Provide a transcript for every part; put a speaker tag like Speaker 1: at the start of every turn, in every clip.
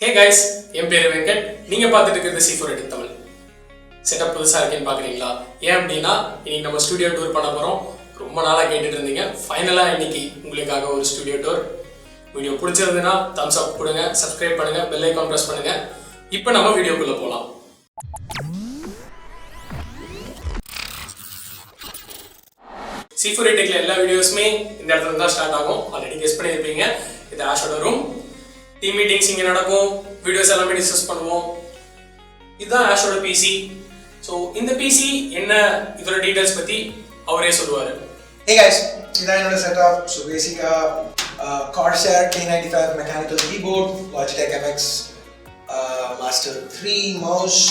Speaker 1: Hey guys, என் பேரு வெங்கட். நீங்க பார்த்துட்டு இருக்கிறது C4ETech Tamil. செட்டப் புதுசா இருக்கேன்னு பாக்குறீங்களா? ஏன் அப்படின்னா இன்னைக்கு நம்ம ஸ்டுடியோ டூர் பண்ண போறோம். ரொம்ப நாளா கேட்டுட்டு இருந்தீங்க. ஃபைனலா இன்னைக்கு உங்களுக்காக ஒரு ஸ்டுடியோ டூர். வீடியோ பிடிச்சிருந்ததுன்னா thumbs up கொடுங்க, subscribe பண்ணுங்க, bell icon press பண்ணுங்க. இப்போ நம்ம வீடியோக்குள்ள போலாம். C4ETechல எல்லா வீடியோஸுமே இந்த இடத்துல தான் ஸ்டார்ட் ஆகும். ஆல்ரெடி கெஸ் பண்ணியிருப்பீங்க. இது ஆஷோட ரூம். டீம் மீட்டிங்ஸ் இங்கே நடக்கும், வீடியோஸ் எல்லாமே டிஸ்கஸ் பண்ணுவோம். இதுதான் ஆஷோட பிசி. ஸோ இந்த பிசி என்ன இதோட டீடைல்ஸ் பற்றி அவரே சொல்லுவார்.
Speaker 2: Hey guys, இதான் என்னோட செட்டப். ஸோ பேசிக்காக Corsair K95 mechanical keyboard, Logitech MX Master 3 mouse,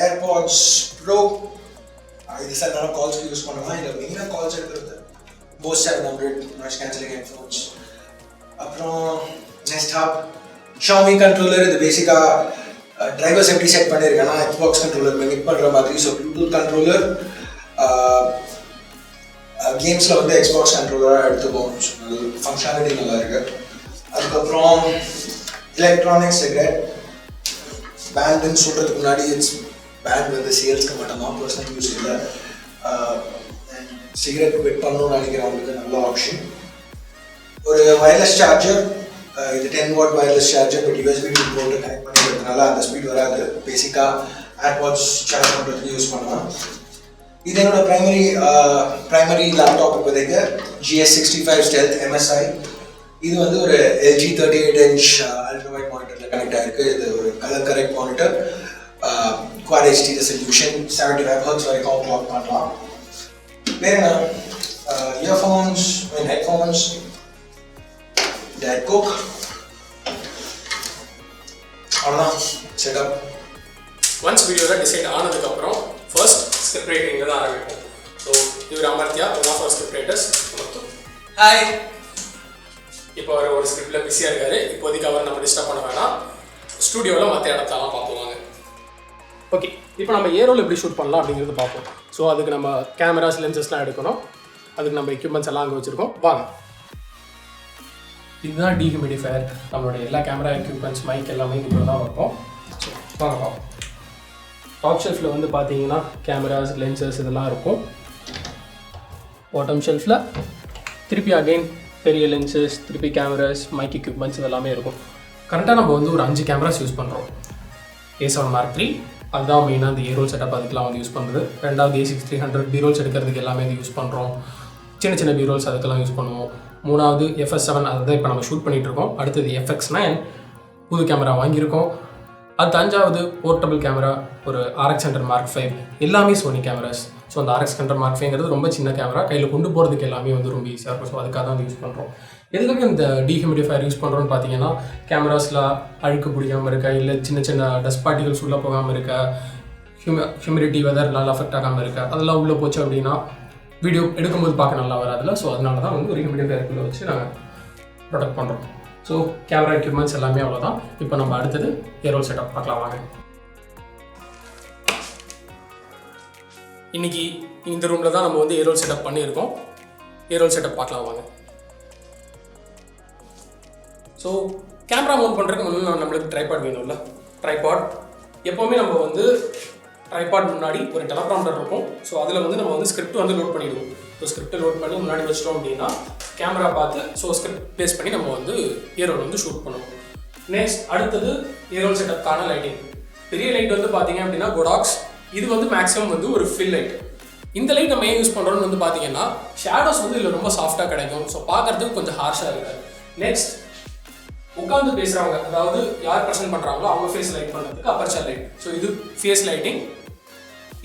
Speaker 2: AirPods Pro. இது சார் நல்லா கால்ஸ்க்கு யூஸ் பண்ணலாம். இல்லை மெயினாக கால்ஸ் எடுக்கிறது Bose 700 நாய்ஸ் கேன்சலிங் ஹெட்ஃபோன்ஸ். அப்புறம் நெக்ஸ்ட் ஹாப் ஷாமி கண்ட்ரோலர். இது பேசிக்காக டிரைவர்ஸ் எப்படி செட் பண்ணியிருக்கேன்னா எக்ஸ்பாக்ஸ் கண்ட்ரோலர் மிமிக் பண்ணுற மாதிரி. ஸோ ப்ளூடூத் கண்ட்ரோலர் கேம்ஸில் வந்து எக்ஸ்பாக்ஸ் கண்ட்ரோலராக எடுத்துப்போம். ஸோ அது ஃபங்க்ஷனாலிட்டி நல்லா இருக்குது. அதுக்கப்புறம் எலக்ட்ரானிக்ஸ் சிகரெட் பேண்டுன்னு சொல்கிறதுக்கு முன்னாடி இட்ஸ் பேண்ட் வந்து சேல்ஸ்க்கு மட்டும்தான், பர்சனல் யூஸ் இல்லை. சிகரெட் குவிட் பண்ணணும்னு நினைக்கிறவங்களுக்கு நல்ல ஆப்ஷன். ஒரு வயர்லெஸ் சார்ஜர். இது 10 watt wireless charger, but USB port connect பண்ணிக்கிறதுனால அந்த ஸ்பீட் வராது. பேசிக்காக ஏர்பாட்ஸ் சார்ஜ் பண்ணுறதுக்கு யூஸ் பண்ணலாம். இது என்னோட ப்ரைமரி லேப்டாப் இப்போதைக்கு GS65 Stealth MSI. இது வந்து ஒரு LG 38 inch அல்ட்ராவைட் மானிட்டரில் கனெக்ட் ஆகிருக்கு. இது ஒரு colour correct monitor, Quad HD resolution, 75 Hz வரைக்கும் கிளாக் பண்ணலாம். வேறு இயர்ஃபோன்ஸ், ஹெட்ஃபோன்ஸ், Dad Cook. அவ்வளோதான் செட்டப்.
Speaker 1: ஒன்ஸ் வீடியோவில் டிசைட் ஆனதுக்கப்புறம் ஃபர்ஸ்ட் ஸ்கிரிப்ட் ரைட்டிங்கில் தான் ஆரம்பிப்போம். ஸோ இவர் Amartya, one of our script writers. Hi. இப்போ அவர் ஒரு ஸ்கிரிப்டில் பிஸியாக இருக்காரு. இப்போதைக்கு அவர் நம்ம டிஸ்டர்ப் பண்ண வேணாம். ஸ்டூடியோவில் மற்ற இடத்தெல்லாம் பார்ப்போம். ஓகே, இப்போ நம்ம ஏரோவில் எப்படி ஷூட் பண்ணலாம் அப்படிங்கிறது பார்ப்போம். ஸோ அதுக்கு நம்ம கேமராஸ் லென்சஸ்லாம் எடுக்கணும். அதுக்கு நம்ம எக்யூப்மெண்ட்ஸ் எல்லாம் அங்கே வச்சுருக்கோம். வாங்க. இதுதான் டீஹியூமிடிஃபயர். நம்மளோட எல்லா கேமரா எக்யூப்மெண்ட்ஸ், மைக் எல்லாமே இப்போ தான் வைப்போம். ஸோ வாங்க பார்ப்போம். டாப் ஷெல்ஃபில் வந்து பார்த்தீங்கன்னா கேமராஸ், லென்சஸ் இதெல்லாம் இருக்கும். பாட்டம் ஷெல்ஃபில் திருப்பி அகெயின் பெரிய லென்சஸ், திருப்பி கேமராஸ், மைக் எக்யூப்மெண்ட்ஸ் இதெல்லாமே இருக்கும். கரெக்டாக நம்ம வந்து ஒரு 5 கேமராஸ் யூஸ் பண்ணுறோம். A7 Mark III அதுதான் மெயினாக அந்த ஏரோல் செட்டப் அதுக்கெலாம் வந்து யூஸ் பண்ணுறது. ரெண்டாவது A6300 பீரோல்ஸ் எடுக்கிறதுக்கு எல்லாமே இது யூஸ் பண்ணுறோம். சின்ன சின்ன பீரோல்ஸ் அதுக்கெல்லாம் யூஸ் பண்ணுவோம். மூணாவது FS7 அதுதான் இப்போ நம்ம ஷூட் பண்ணிகிட்ருக்கோம். அடுத்தது FX9 புது கேமரா வாங்கியிருக்கோம். அது அஞ்சாவது போர்ட்டபிள் கேமரா, ஒரு RX100 Mark V, எல்லாமே சோனி கேமராஸ். ஸோ அந்த RX100 Mark Vங்கிறது ரொம்ப சின்ன கேமரா, கையில் கொண்டு போகிறதுக்கு எல்லாமே வந்து ரொம்ப ஈஸியாக இருக்கும். ஸோ அதுக்காக தான் யூஸ் பண்ணுறோம். எதுக்காக இந்த டீஹியூமிடிஃபயர் யூஸ் பண்ணுறோன்னு பார்த்தீங்கன்னா, கேமராஸில் அழுக்கு பிடிக்காமல் இருக்க, இல்லை சின்ன சின்ன டஸ்ட் பார்ட்டிகல்ஸ் உள்ளே போகாமல் இருக்க, ஹியூமிடிட்டி வெதர்னால அஃபெக்ட் ஆகாமல் இருக்க, அதெல்லாம் உள்ளே போச்சு அப்படின்னா வீடியோ எடுக்கும்போது பார்க்க நல்லா வராதுல்ல. ஸோ அதனால தான் வந்து ஒரு ஹியூமிடிஃபயருக்குள்ளே வச்சு நாங்கள் ப்ரொடக்ட் பண்ணுறோம். ஸோ கேமரா எக்யூப்மெண்ட்ஸ் எல்லாமே அவ்வளோதான். இப்போ நம்ம அடுத்தது ஏரோல் செட்டப் பார்க்கலாம் வாங்க. இன்றைக்கி இந்த ரூமில் தான் நம்ம வந்து ஏரோல் செட்டப் பண்ணியிருக்கோம். ஏரோல் செட்டப் பார்க்கலாம் வாங்க. ஸோ கேமரா மவுண்ட் பண்ணுறதுக்கு முன்னாடி நம்மளுக்கு ட்ரைபாட் வேணும்ல. ட்ரைபாட் எப்போவுமே நம்ம வந்து ட்ரைபாட் முன்னாடி ஒரு டெலப்ராம்டர் இருக்கும். ஸோ அதில் வந்து நம்ம வந்து ஸ்கிரிப்ட் வந்து லோட் பண்ணிவிடுவோம். ஸோ ஸ்கிரிப்டை லோட் பண்ணி முன்னாடி வச்சிட்டோம் அப்படின்னா கேமரா பார்த்து ஸோ ஸ்கிரிப்ட் பேஸ் பண்ணி நம்ம வந்து ஏரோல் வந்து ஷூட் பண்ணுவோம். நெக்ஸ்ட் அடுத்தது ஏரோல் செட்டப்கான லைட்டிங். பெரிய லைட் வந்து பார்த்தீங்க அப்படின்னா கோடாக்ஸ். இது வந்து மேக்ஸிமம் வந்து ஒரு ஃபில் லைட். இந்த லைட் நம்ம ஏன் யூஸ் பண்ணுறோன்னு வந்து பார்த்தீங்கன்னா ஷேடோஸ் வந்து இதில் ரொம்ப சாஃப்டாக கிடைக்கும். ஸோ பார்க்குறதுக்கு கொஞ்சம் ஹார்ஷாக இருக்காது. நெக்ஸ்ட் உட்காந்து பேசுகிறவங்க, அதாவது யார் ப்ரெசென்ட் பண்ணுறாங்களோ அவங்க ஃபேஸ் லைட் பண்ணுறதுக்கு அப்பர்ச்சர் லைட். ஸோ இது ஃபேஸ் லைட்டிங்.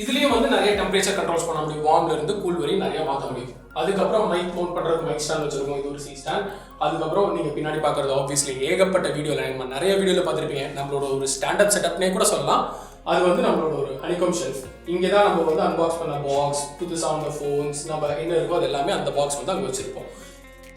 Speaker 1: இதுலேயும் வந்து நிறைய டெம்பரேச்சர் கண்ட்ரோல்ஸ் பண்ண முடியும். வார்ம்லேருந்து கூல் வரையும் நிறையா மாற்ற முடியும். அதுக்கப்புறம் மைக் மவுண்ட் பண்ணுறதுக்கு மைக் ஸ்டாண்ட் வச்சுருக்கோம். இது ஒரு C ஸ்டாண்ட். அதுக்கப்புறம் நீங்கள் பின்னாடி பார்க்குறது ஆப்வியஸ்லி ஏகப்பட்ட வீடியோவில் நிறைய வீடியோவில் பார்த்துருப்பீங்க. நம்மளோட ஒரு ஸ்டாண்டப் செட்டப்னே கூட சொல்லலாம். அது வந்து நம்மளோட ஒரு ஹனிகாம் ஷெல்ஃப். இங்கே தான் நம்ம வந்து அன்பாக்ஸ் பண்ண பாக்ஸ், புதுசாக அந்த ஃபோன்ஸ் நம்ம என்ன இருக்கோ அது எல்லாமே அந்த பாக்ஸ் வந்து அங்கே வச்சுருப்போம்.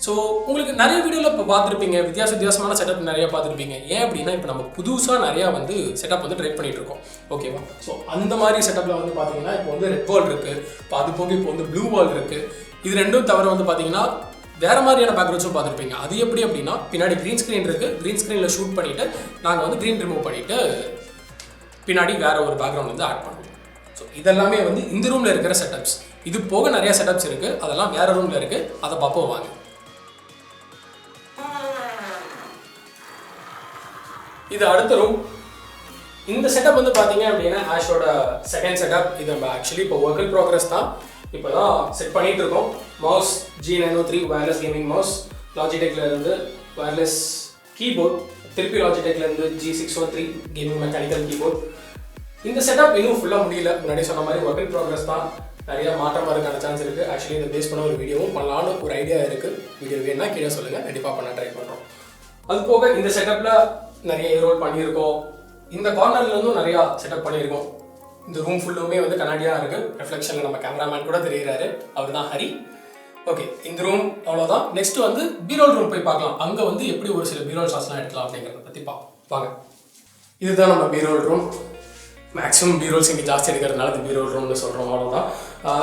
Speaker 1: ஸோ உங்களுக்கு நிறைய வீடியோவில் இப்போ பார்த்துருப்பீங்க, வித்தியாசமான செட்டப் நிறையா பார்த்துருப்பீங்க. ஏன் அப்படின்னா இப்போ நம்ம புதுசாக நிறையா வந்து செட்டப் வந்து ட்ரை பண்ணிகிட்டு இருக்கோம். ஓகேவா? ஸோ அந்த மாதிரி செட்டப்பில் வந்து பார்த்தீங்கன்னா இப்போ வந்து ரெட் வால் இருக்குது. இப்போ அது போக இப்போ வந்து ப்ளூ வால் இருக்குது. இது ரெண்டும் தவிர வந்து பார்த்தீங்கன்னா வேறு மாதிரியான பேக்ரவுண்ட்ஸும் பார்த்துருப்பீங்க. அது எப்படி அப்படின்னா பின்னாடி க்ரீன் ஸ்க்ரீன் இருக்குது, க்ரீன் ஸ்க்ரீனில் ஷூட் பண்ணிவிட்டு நாங்கள் வந்து க்ரீன் ரிமூவ் பண்ணிவிட்டு பின்னாடி வேறு ஒரு பேக்ரவுண்ட் வந்து ஆட் பண்ணுவோம். ஸோ இதெல்லாமே வந்து இந்த ரூமில் இருக்கிற செட்டப்ஸ். இது போக நிறைய செட்டப்ஸ் இருக்குது, அதெல்லாம் வேறு ரூமில் இருக்குது, அதை பார்ப்போம் வாங்க. இது அடுத்த ரூம். இந்த செட்டப் வந்து பார்த்தீங்க அப்படின்னா ஆஷோட செகண்ட் செட்டப். இது நம்ம ஆக்சுவலி இப்போ ஒர்க் இன் ப்ரோக்ரஸ் தான், இப்போ தான் செட் பண்ணிகிட்டு இருக்கோம். Mouse G903 wireless gaming mouse, லாஜிடெக்லேருந்து வயர்லெஸ் கீபோர்ட், திருப்பி லாஜிடெக்லேருந்து G613 கேமிங் மெக்கானிக்கல் கீபோர்ட். இந்த செட்டப் இன்னும் ஃபுல்லாக முடியல, முன்னாடி சொன்ன மாதிரி ஒர்க் இன் ப்ரோக்ரஸ் தான், நிறைய மாற்றம் வரதுக்கான சான்ஸ் இருக்குது. ஆக்சுவலி இதை பேஸ் பண்ண ஒரு வீடியோவும் பண்ணலான்னு ஒரு ஐடியா இருக்குது. வீடியோ வேணுன்னா கீழே சொல்லுங்கள், கண்டிப்பாக பண்ண ட்ரை பண்ணுறோம். அது போக இந்த செட்டப்பில் நிறைய ரோல் பண்ணியிருக்கோம். இந்த கார்னர்லேருந்தும் நிறையா செட்டப் பண்ணியிருக்கோம். இந்த ரூம் ஃபுல்லுமே வந்து கண்ணாடியாக இருக்குது, ரிஃப்ளெக்ஷனில் நம்ம கேமராமேன் கூட தெரிகிறாரு, அவர் தான் ஹரி. ஓகே, இந்த ரூம் அவ்வளோதான். நெக்ஸ்ட் வந்து பீரோல் ரூம் போய் பார்க்கலாம். அங்கே வந்து எப்படி ஒரு சில பீரோல் ஷாட்ஸ்லாம் எடுக்கலாம் அப்படிங்கிறத பற்றி வாங்க. இதுதான் நம்ம பீரோல் ரூம். மேக்ஸிமம் பீரோல்ஸ் இங்கே ஜாஸ்தி எடுக்கிறதுனால இது பீரோல் ரூம்னு சொல்கிறோம், அவ்வளோதான்.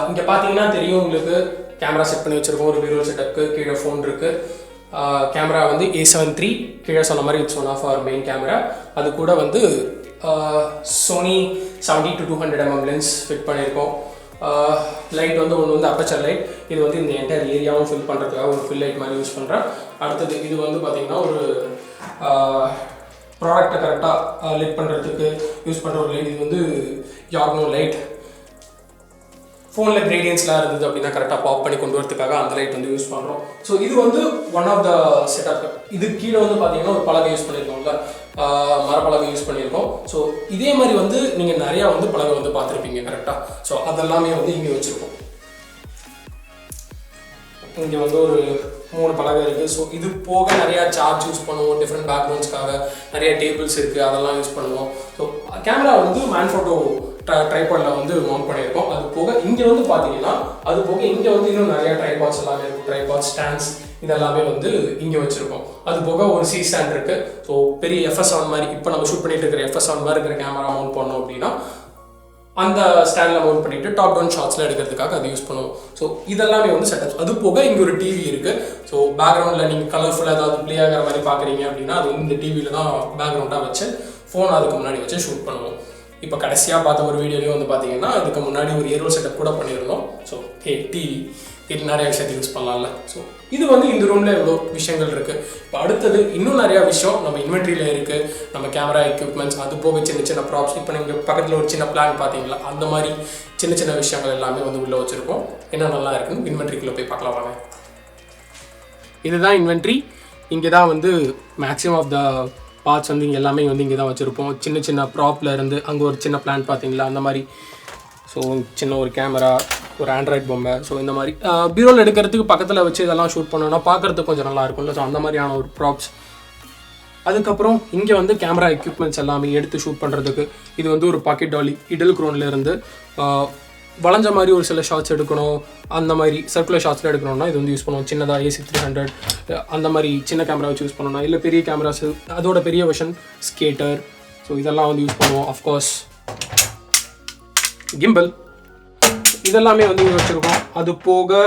Speaker 1: இங்கே பார்த்தீங்கன்னா தெரியும் உங்களுக்கு, கேமரா செட் பண்ணி வச்சுருக்கோம். ஒரு பீரோல் செட்டப்புக்கு கீழே ஃபோன் இருக்குது. கேமரா வந்து A7 III, கீழே சொன்ன மாதிரி it's one of our main camera. அது கூட வந்து சோனி 70-200 mm லென்ஸ் ஃபிட் பண்ணியிருக்கோம். லைட் வந்து ஒன்று வந்து அப்பச்சர் லைட், இது வந்து இந்த என்டையர் ஏரியாவும் ஃபில் பண்ணுறதுக்காக ஒரு ஃபில் லைட் மாதிரி யூஸ் பண்ணுறேன். அடுத்தது இது வந்து பார்த்திங்கன்னா ஒரு ப்ராடக்டை கரெக்டாக லிட் பண்ணுறதுக்கு யூஸ் பண்ணுற ஒரு லைட். இது வந்து யாக்னோ லைட். ஃபோனில் கிரேடியன்ஸ்லாம் இருந்தது அப்படின்னா கரெக்டாக பாப் பண்ணி கொண்டு வரதுக்காக அந்த லைட் வந்து யூஸ் பண்ணுறோம். ஸோ இது வந்து ஒன் ஆஃப் த செட்டப். இது கீழே வந்து பார்த்தீங்கன்னா ஒரு பலகை யூஸ் பண்ணியிருக்கோம்ல, மரப்பலகை யூஸ் பண்ணியிருக்கோம். ஸோ இதே மாதிரி வந்து நீங்கள் நிறையா வந்து பலகை வந்து பார்த்துருப்பீங்க கரெக்டாக. ஸோ அதெல்லாமே வந்து இங்கே வச்சுருக்கோம். இங்கே வந்து ஒரு 3 பலகை இருக்குது. ஸோ இது போக நிறையா சார்ஜ் யூஸ் பண்ணுவோம், டிஃப்ரெண்ட் பேக்ரவுண்ட்ஸ்க்காக நிறைய டேபிள்ஸ் இருக்குது, அதெல்லாம் யூஸ் பண்ணுவோம். ஸோ கேமரா வந்து மேன்ஃபோட்டோ ட்ரைபாடில் வந்து மவுண்ட் பண்ணியிருக்கோம். அது போக இங்கே வந்து பார்த்தீங்கன்னா அது போக இங்கே வந்து இன்னும் நிறையா ட்ரைபாட்ஸ் எல்லாமே இருக்கும். ட்ரைபாட் ஸ்டாண்ட்ஸ் இதெல்லாமே வந்து இங்கே வச்சுருக்கோம். அது போக ஒரு C ஸ்டாண்ட் இருக்குது. ஸோ பெரிய FS7 மாதிரி, இப்போ நம்ம ஷூட் பண்ணிட்டு இருக்கிற FS7 மாதிரி இருக்கிற கேமரா மவுண்ட் பண்ணோம் அப்படின்னா அந்த ஸ்டாண்டில் மவுண்ட் பண்ணிவிட்டு டாப் டவுன் ஷாட்ஸில் எடுக்கிறதுக்காக அது யூஸ் பண்ணுவோம். ஸோ இதெல்லாமே வந்து செட்டப்ஸ். அது போக இங்கே ஒரு டிவி இருக்குது. ஸோ பேக்ரவுண்டில் நீங்கள் கலர்ஃபுல்லாக ஏதாவது ப்ளே ஆகிற மாதிரி பார்க்குறீங்க அப்படின்னா அது வந்து இந்த டிவியில் தான் பேக்ரவுண்டாக வச்சு ஃபோன் அதுக்கு முன்னாடி வச்சு ஷூட் பண்ணுவோம். இப்போ கடைசியாக பார்த்த ஒரு வீடியோலையும் வந்து பார்த்தீங்கன்னா அதுக்கு முன்னாடி ஒரு ஏரோல் செட்டப் கூட பண்ணியிருந்தோம். ஸோ டிவி இது நிறைய விஷயத்தை யூஸ் பண்ணலாம்ல. ஸோ இது வந்து இந்த ரூமில் எவ்வளோ விஷயங்கள் இருக்குது. இப்போ அடுத்தது இன்னும் நிறையா விஷயம் நம்ம இன்வென்ட்ரியில் இருக்குது. நம்ம கேமரா எக்யூப்மெண்ட்ஸ், அது போக சின்ன சின்ன ப்ராப்ஸ். இப்போ நீங்கள் பக்கத்தில் ஒரு சின்ன பிளான் பார்த்தீங்களா, அந்த மாதிரி சின்ன சின்ன விஷயங்கள் எல்லாமே வந்து உள்ளே வச்சுருக்கோம். என்ன நல்லா இருக்குன்னு இன்வென்ட்ரிக்குள்ளே போய் பார்க்கலாம் வாங்க. இதுதான் இன்வென்ட்ரி. இங்கே தான் வந்து மேக்ஸிமம் ஆஃப் த பார்ட்ஸ் வந்து இங்கே எல்லாமே வந்து இங்கே தான் வச்சுருப்போம். சின்ன சின்ன ப்ராப்பில் இருந்து அங்கே ஒரு சின்ன பிளான் பார்த்தீங்களா அந்த மாதிரி. ஸோ சின்ன ஒரு கேமரா, ஒரு ஆண்ட்ராய்ட் பொம்மை. ஸோ இந்த மாதிரி பீரோல் எடுக்கிறதுக்கு பக்கத்தில் வச்சு இதெல்லாம் ஷூட் பண்ணோன்னா பார்க்குறதுக்கு கொஞ்சம் நல்லா இருக்கும்ல. ஸோ அந்த மாதிரியான ஒரு ப்ராப்ஸ். அதுக்கப்புறம் இங்கே வந்து கேமரா எக்யூப்மெண்ட்ஸ் எல்லாமே எடுத்து ஷூட் பண்ணுறதுக்கு இது வந்து ஒரு பாக்கெட் டாலி. இடல் க்ரோன்லேருந்து வளைஞ்ச மாதிரி ஒரு சில ஷாட்ஸ் எடுக்கணும், அந்த மாதிரி சர்க்குலர் ஷாட்ஸில் எடுக்கணும்னா இது வந்து யூஸ் பண்ணுவோம். சின்னதாக A6300 அந்த மாதிரி சின்ன கேமரா வச்சு யூஸ் பண்ணணும்னா, இல்லை பெரிய கேமராஸ் அதோட பெரிய வெர்ஷன் ஸ்கேட்டர். ஸோ இதெல்லாம் வந்து யூஸ் பண்ணுவோம். அஃப்கோர்ஸ் கிம்பல் இதெல்லாமே வந்து இங்கே வச்சுருக்கோம். அது போக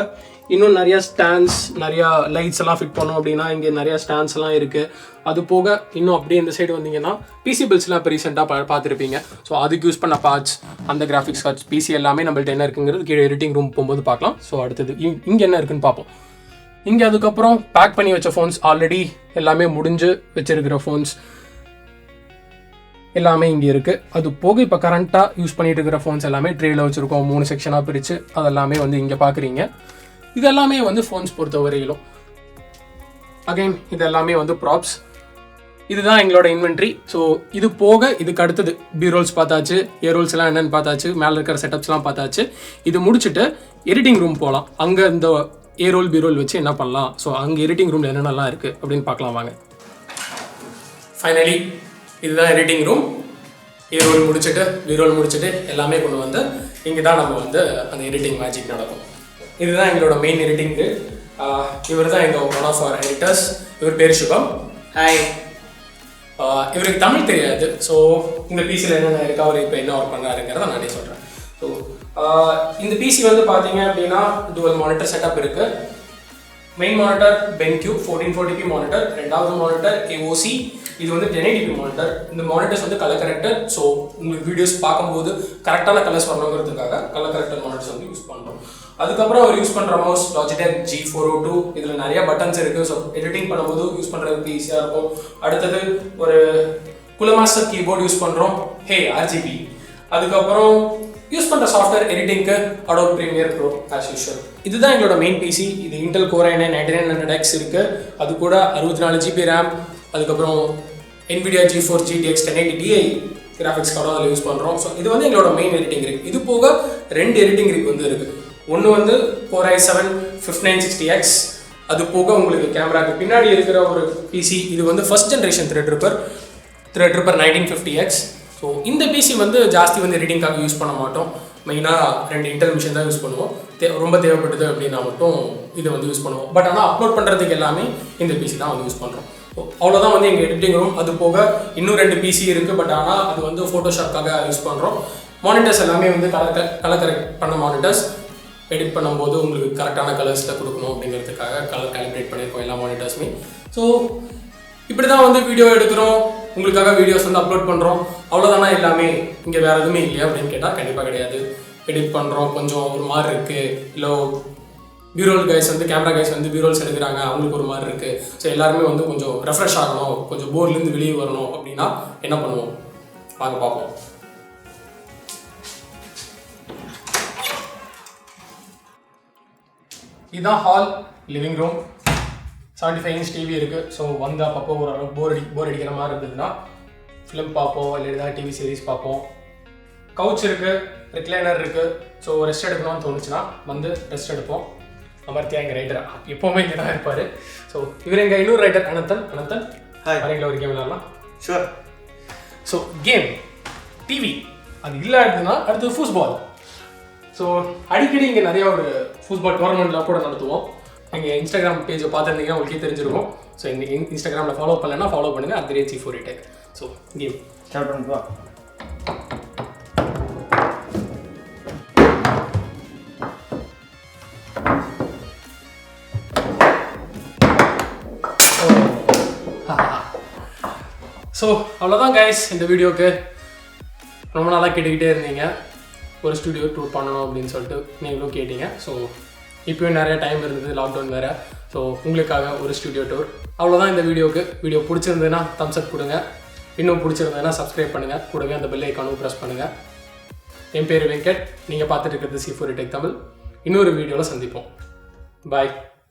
Speaker 1: இன்னும் நிறையா ஸ்டாண்ட்ஸ், நிறையா லைட்ஸ் எல்லாம் ஃபிட் பண்ணோம் அப்படின்னா இங்கே நிறையா ஸ்டாண்ட்ஸ் எல்லாம் இருக்குது. அது போக இன்னும் அப்படியே இந்த சைடு வந்தீங்கன்னா பிசி பில்ஸ்லாம் இப்போ ரீசெண்டாக பார்த்துருப்பீங்க. ஸோ அதுக்கு யூஸ் பண்ண பார்ட்ஸ், அந்த கிராஃபிக்ஸ் கார்ட்ஸ், பிசி எல்லாமே நம்மள்ட்ட என்ன இருக்குங்கிறது கீழே எடிட்டிங் ரூம் போகும்போது பார்க்கலாம். ஸோ அடுத்தது இங்கே என்ன இருக்குன்னு பார்ப்போம். இங்கே அதுக்கப்புறம் பேக் பண்ணி வச்ச ஃபோன்ஸ், ஆல்ரெடி எல்லாமே முடிஞ்சு வச்சுருக்கிற ஃபோன்ஸ் எல்லாமே இங்கே இருக்குது. அது போக இப்போ கரண்ட்டாக யூஸ் பண்ணிட்டு இருக்கிற ஃபோன்ஸ் எல்லாமே ட்ரேயில் வச்சுருக்கோம். 3 செக்ஷனாக பிரித்து அதெல்லாமே வந்து இங்கே பார்க்குறீங்க. இதெல்லாமே வந்து ஃபோன்ஸ் பொறுத்த வரையிலும் அகைன் இதெல்லாமே வந்து ப்ராப்ஸ். இதுதான் எங்களோட இன்வென்ட்ரி. ஸோ இது போக இதுக்கு அடுத்தது பீரோல்ஸ் பார்த்தாச்சு, ஏரோல்ஸ் எல்லாம் என்னென்னு பார்த்தாச்சு, மேலே இருக்கிற செட்டப்ஸ்லாம் பார்த்தாச்சு. இது முடிச்சுட்டு எடிட்டிங் ரூம் போகலாம். அங்கே இந்த ஏரோல் பீரோல் வச்சு என்ன பண்ணலாம், ஸோ அங்கே எடிட்டிங் ரூமில் என்னென்னலாம் இருக்குது அப்படின்னு பார்க்கலாம் வாங்க. ஃபைனலி இதுதான் எடிட்டிங் ரூம். ஏரோல் முடிச்சுட்டு பீரோல் முடிச்சுட்டு எல்லாமே கொண்டு வந்து இங்கே தான் நம்ம வந்து அந்த எடிட்டிங் மேஜிக் நடக்கும். இதுதான் எங்களோட மெயின் எடிட்டிங்கு. இவர் தான் எங்கள் ஒன் ஆஃப் அவர் எடிட்டர்ஸ். இவர் பேர் சுபம். ஹாய். இவருக்கு தமிழ் தெரியாது. ஸோ இந்த பிசியில் என்னென்ன இருக்குது, அவர் இப்போ என்ன ஒர்க் பண்ணுறாருங்கிறத நானே சொல்கிறேன். ஸோ இந்த பிசி வந்து பார்த்தீங்க அப்படின்னா டுவல் மானிட்டர் செட்டப் இருக்குது. Main monitor BenQ 1440p monitor, ரெண்டாவது மானிட்டர் AOC, இது வந்து 1080p மானிட்டர். இந்த மானிட்டர்ஸ் வந்து கலர் கரெக்டர். ஸோ உங்களுக்கு வீடியோஸ் பார்க்கும்போது கரெக்டான கலர்ஸ் வரணுங்கிறதுக்காக கலர் கரெக்டர் மானிட்டர்ஸ் வந்து யூஸ் பண்ணுறோம். அதுக்கப்புறம் அவர் யூஸ் பண்ணுற மவுஸ் Logitech G402. இதில் நிறைய பட்டன்ஸ் இருக்குது. ஸோ எடிட்டிங் பண்ணும்போது யூஸ் பண்ணுறதுக்கு ஈஸியாக இருக்கும். அடுத்தது ஒரு குலமாஸ்டர் கீபோர்டு யூஸ் பண்ணுறோம், RGB. அதுக்கப்புறம் யூஸ் பண்ணுற சாஃப்ட்வேர் எடிட்டிங்க்கு Adobe Premiere Pro as usual. இதுதான் எங்களோட மெயின் பிசி. இது Intel Core i9 9900X இருக்குது. அது கூட 64GB RAM, அதுக்கப்புறம் NVIDIA G4 GTX 1080 Ti graphics கார்டும் அதில் யூஸ் பண்ணுறோம். ஸோ இது வந்து எங்களோட மெயின் எடிட்டிங் ரிக். இது போக 2 எடிட்டிங் ரிக் வந்து இருக்குது. ஒன்று வந்து Core i7 5960X, அது போக உங்களுக்கு கேமராக்கு பின்னாடி இருக்கிற ஒரு பிசி. இது வந்து first generation Threadripper 1950X. So இந்த பிசி வந்து ஜாஸ்தி வந்து எடிட்டிங்காக யூஸ் பண்ண மாட்டோம். மெயினாக 2 இன்டெல் மிஷின் தான் யூஸ் பண்ணுவோம். ரொம்ப தேவைப்பட்டது அப்படின்னா மட்டும் இதை வந்து யூஸ் பண்ணுவோம். பட் ஆனால் அப்லோட் பண்ணுறதுக்கு எல்லாமே இந்த பிசி தான் வந்து யூஸ் பண்ணுறோம். ஸோ அவ்வளோதான் வந்து எங்கள் எடிட்டிங் ரூம். அது போக இன்னும் 2 பிசி இருக்குது. பட் ஆனால் அது வந்து ஃபோட்டோஷாப்காக யூஸ் பண்ணுறோம். மானிட்டர்ஸ் எல்லாமே வந்து கலர் கரெக்ட் பண்ண மானிட்டர்ஸ். எடிட் பண்ணும்போது உங்களுக்கு கரெக்டான கலர்ஸில் கொடுக்கணும் அப்படிங்கிறதுக்காக கலர் காலிப்ரேட் பண்ணியிருக்கோம் எல்லா மானிட்டர்ஸுமே. ஸோ இப்படி தான் வந்து வீடியோ எடுக்கிறோம், உங்களுக்காக வீடியோஸ் வந்து அப்லோட் பண்ணுறோம். அவ்வளோதானா எல்லாமே? இங்கே வேறு எதுவுமே இல்லையா அப்படின்னு கேட்டால் கண்டிப்பாக கிடையாது. எடிட் பண்ணுறோம், கொஞ்சம் ஒரு மாதிரி இருக்குது. இல்லை பியூரோல் கைஸ் வந்து கேமரா கைஸ் வந்து பியூரோல்ஸ் எடுக்கிறாங்க, அவங்களுக்கு ஒரு மாதிரி இருக்குது. ஸோ எல்லாருமே வந்து கொஞ்சம் ரெஃப்ரெஷ் ஆகணும், கொஞ்சம் போர்ட்லேருந்து வெளியே வரணும் அப்படின்னா என்ன பண்ணுவோம் வாங்க பார்ப்போம். இதுதான் hall, living room. 75 inch TV இருக்குது. ஸோ வந்து அப்பப்போ ஓரளவுக்கு போர் அடிக்கிற மாதிரி இருந்ததுன்னா ஃபிலிம் பார்ப்போம், இல்லை ஏதாவது டிவி சீரிஸ் பார்ப்போம். கவுச் இருக்குது, ரிக்ளைனர் இருக்குது. ஸோ ரெஸ்ட் எடுக்கணும்னு தோணுச்சுன்னா வந்து ரெஸ்ட் எடுப்போம். அமர்த்தியா எங்கள் ரைட்டர் எப்போவுமே இங்கே தான் இருப்பார். ஸோ இவர் எங்கள் இன்னொரு ரைட்டர் அனந்தன். வரீங்களா ஒரு கேம் விளாட்லாம்?
Speaker 3: ஷுவர்.
Speaker 1: ஸோ கேம், டிவி அது இல்லாதுன்னா அடுத்தது ஃபுட்பால். ஸோ அடிக்கடி இங்கே நிறையா ஒரு ஃபுட்பால் டோர்னமெண்ட்லாம் கூட நடத்துவோம். நீங்கள் இன்ஸ்டாகிராம் பேஜை பார்த்துருந்தீங்கன்னா உங்களுக்கே தெரிஞ்சிருக்கும். ஸோ இன்றைக்கி இன்ஸ்டாகிராமில் ஃபாலோ பண்ணலைன்னா ஃபாலோ பண்ணுங்கள், அது C4ETech. ஸோ கேம்
Speaker 3: ஸ்டார்ட் பண்ணுவா.
Speaker 1: ஸோ அவ்வளோதான் கைஸ் இந்த வீடியோக்கு. ரொம்ப நாளாக கேட்டுக்கிட்டே இருந்தீங்க ஒரு ஸ்டுடியோ டூர் பண்ணணும் அப்படின்னு சொல்லிட்டு, நீங்களும் கேட்டீங்க. ஸோ இப்போயும் நிறைய டைம் இருந்தது, லாக்டவுன் வேறு. ஸோ உங்களுக்காக ஒரு ஸ்டுடியோ டூர். அவ்வளோதான் இந்த வீடியோக்கு. வீடியோ பிடிச்சிருந்ததுன்னா தம்ஸ் அப் கொடுங்க, இன்னும் பிடிச்சிருந்ததுன்னா சப்ஸ்கிரைப் பண்ணுங்கள், கூடவே அந்த பெல் ஐக்கானும் ப்ரெஸ் பண்ணுங்கள். என் பேர் வெங்கட், நீங்கள் பார்த்துட்டு இருக்கிறது C4ETech தமிழ். இன்னொரு வீடியோவில் சந்திப்போம். பாய்.